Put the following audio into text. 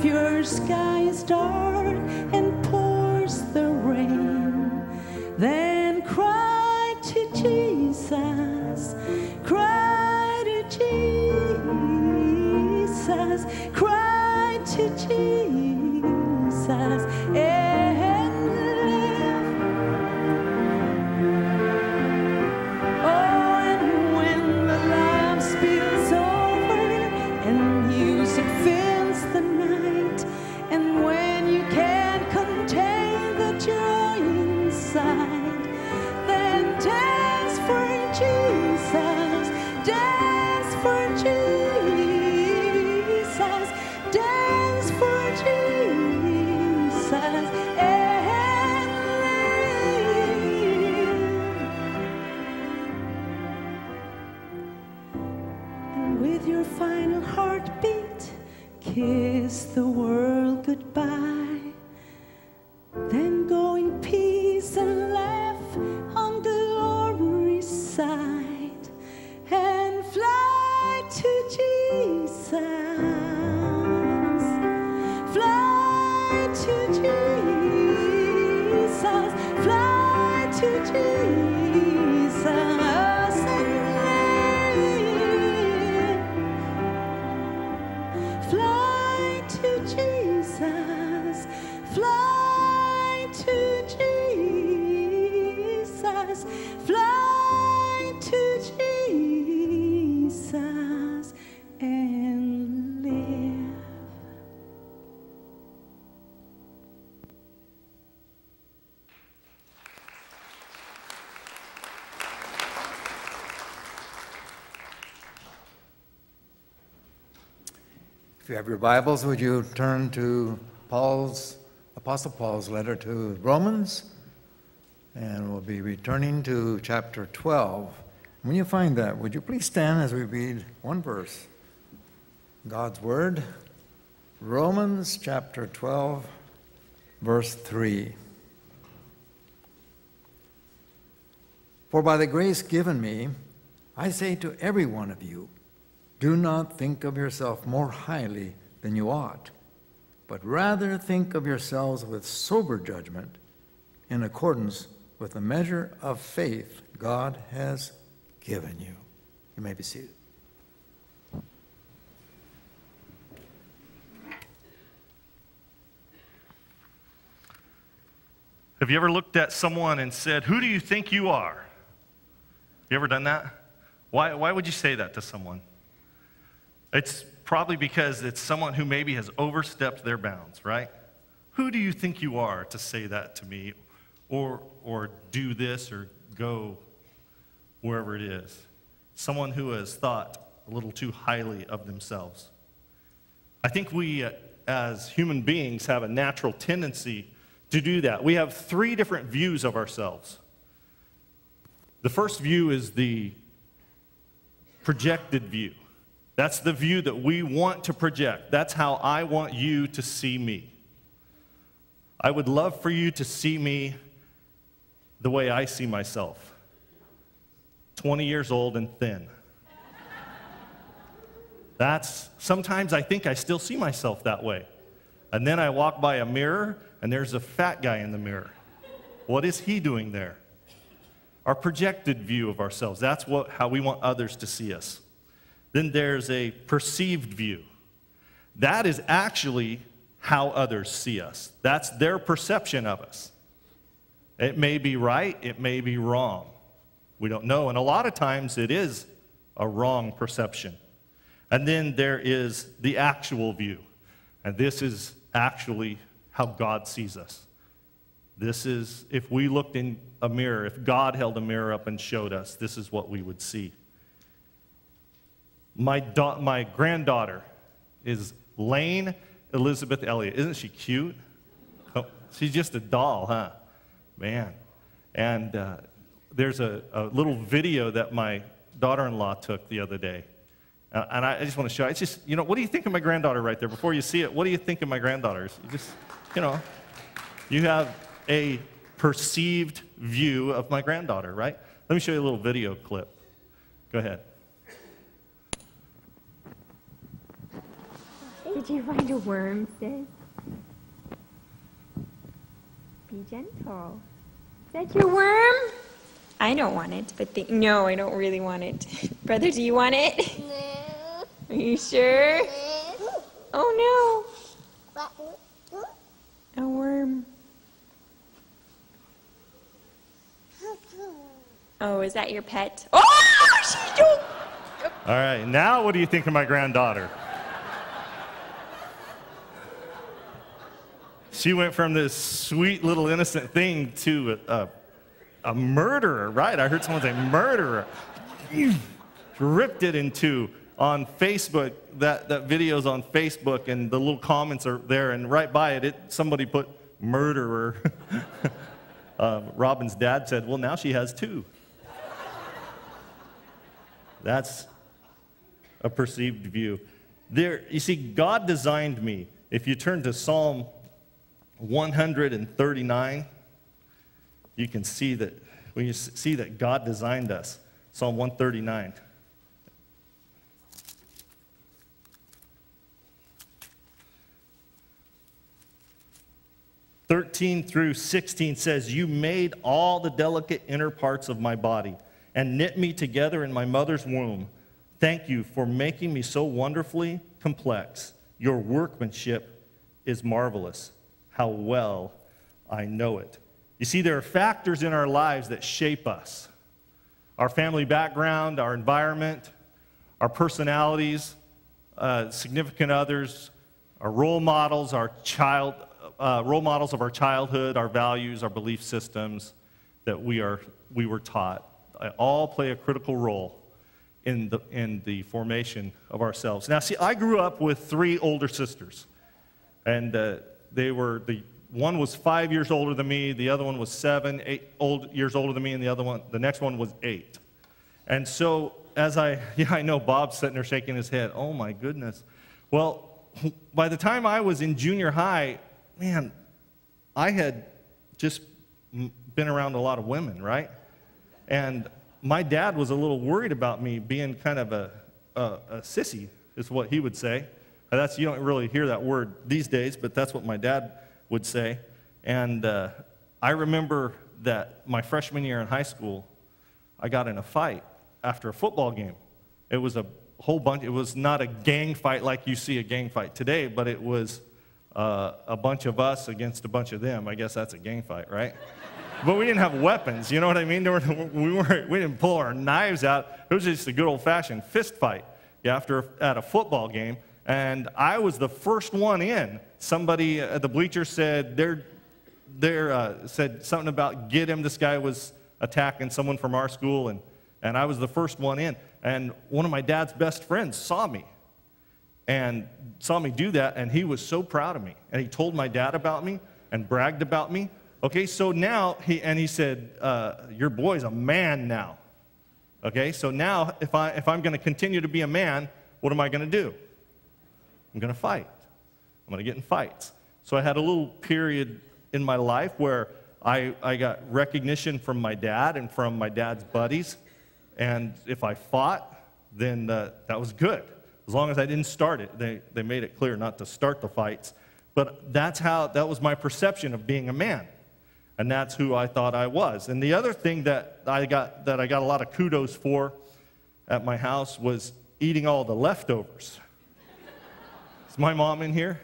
your sky is dark and pours the rain, then cry to Jesus, cry to Jesus, cry to Jesus, and live. Oh, and when the love spills over and music fills the night, and when you can't contain the joy inside, then dance for Jesus, dance for Jesus, dance for Jesus, and live. And with your final heartbeat, kiss the world goodbye. Then go in peace and laugh on glory's side, and fly to Jesus, fly to Jesus, fly to Jesus, and live. Fly to Jesus, fly to Jesus, fly to Jesus, and live. If you have your Bibles, would you turn to Apostle Paul's letter to Romans? And we'll be returning to chapter 12. When you find that, would you please stand as we read one verse? God's Word, Romans chapter 12, verse 3. For by the grace given me, I say to every one of you, do not think of yourself more highly than you ought, but rather think of yourselves with sober judgment in accordance with the measure of faith God has given you. You may be seated. Have you ever looked at someone and said, "Who do you think you are?" You ever done that? Why would you say that to someone? It's probably because it's someone who maybe has overstepped their bounds, right? Who do you think you are to say that to me, or do this, or go wherever it is? Someone who has thought a little too highly of themselves. I think we, as human beings, have a natural tendency to do that. We have three different views of ourselves. The first view is the projected view. That's the view that we want to project. That's how I want you to see me. I would love for you to see me the way I see myself. 20 years old and thin. Sometimes I think I still see myself that way. And then I walk by a mirror and there's a fat guy in the mirror. What is he doing there? Our projected view of ourselves. That's how we want others to see us. Then there's a perceived view. That is actually how others see us. That's their perception of us. It may be right, it may be wrong. We don't know, and a lot of times it is a wrong perception. And then there is the actual view, and this is actually how God sees us. This is, if we looked in a mirror, if God held a mirror up and showed us, this is what we would see. My granddaughter is Lane Elizabeth Elliott. Isn't she cute? Oh, she's just a doll, huh? Man. And there's a little video that my daughter-in-law took the other day. And I just want to show you. It's just, what do you think of my granddaughter right there? Before you see it, what do you think of my granddaughter? You just, you have a perceived view of my granddaughter, right? Let me show you a little video clip. Go ahead. Hey, Did you find a worm, sis? Be gentle. Is that your worm? I don't want it, but no, I don't really want it. Brother, do you want it? No. Are you sure? No. Oh What? no, a worm. Oh, is that your pet? Oh, she don't. All right, now what do you think of my granddaughter? She went from this sweet little innocent thing to a murderer, right? I heard someone say murderer. Ripped it in two on Facebook. That video's on Facebook, and the little comments are there, and right by it somebody put murderer. Robin's dad said, well, now she has two. That's a perceived view. You see, God designed me. If you turn to Psalm 139, you can see that, when you see that God designed us. Psalm 139. Thirteen through 16 says, you made all the delicate inner parts of my body and knit me together in my mother's womb. Thank you for making me so wonderfully complex. Your workmanship is marvelous. How well I know it. You see, there are factors in our lives that shape us. Our family background, our environment, our personalities, significant others, our role models, role models of our childhood, our values, our belief systems that we were taught. All play a critical role in the formation of ourselves. Now, see, I grew up with 3 older sisters, and one was 5 years older than me, the other one was 7, 8 years older than me, and the next one was 8. And so, I know Bob's sitting there shaking his head. Oh my goodness. Well, by the time I was in junior high, man, I had just been around a lot of women, right? And my dad was a little worried about me being kind of a sissy, is what he would say. You don't really hear that word these days, but that's what my dad would say. And I remember that my freshman year in high school, I got in a fight after a football game. It was a whole bunch. It was not a gang fight like you see a gang fight today, but it was a bunch of us against a bunch of them. I guess that's a gang fight, right? But we didn't have weapons, you know what I mean? We didn't pull our knives out. It was just a good old-fashioned fist fight at a football game. And I was the first one in. Somebody at the bleachers said said something about get him. This guy was attacking someone from our school, and I was the first one in. And one of my dad's best friends saw me do that, and he was so proud of me. And he told my dad about me and bragged about me. Okay, so now, he said, your boy's a man now. Okay, so now if I'm going to continue to be a man, what am I going to do? I'm going to fight. I'm going to get in fights. So I had a little period in my life where I got recognition from my dad and from my dad's buddies. And if I fought, then that was good. As long as I didn't start it. They made it clear not to start the fights. But that was my perception of being a man. And that's who I thought I was. And the other thing that I got a lot of kudos for at my house was eating all the leftovers. Is my mom in here?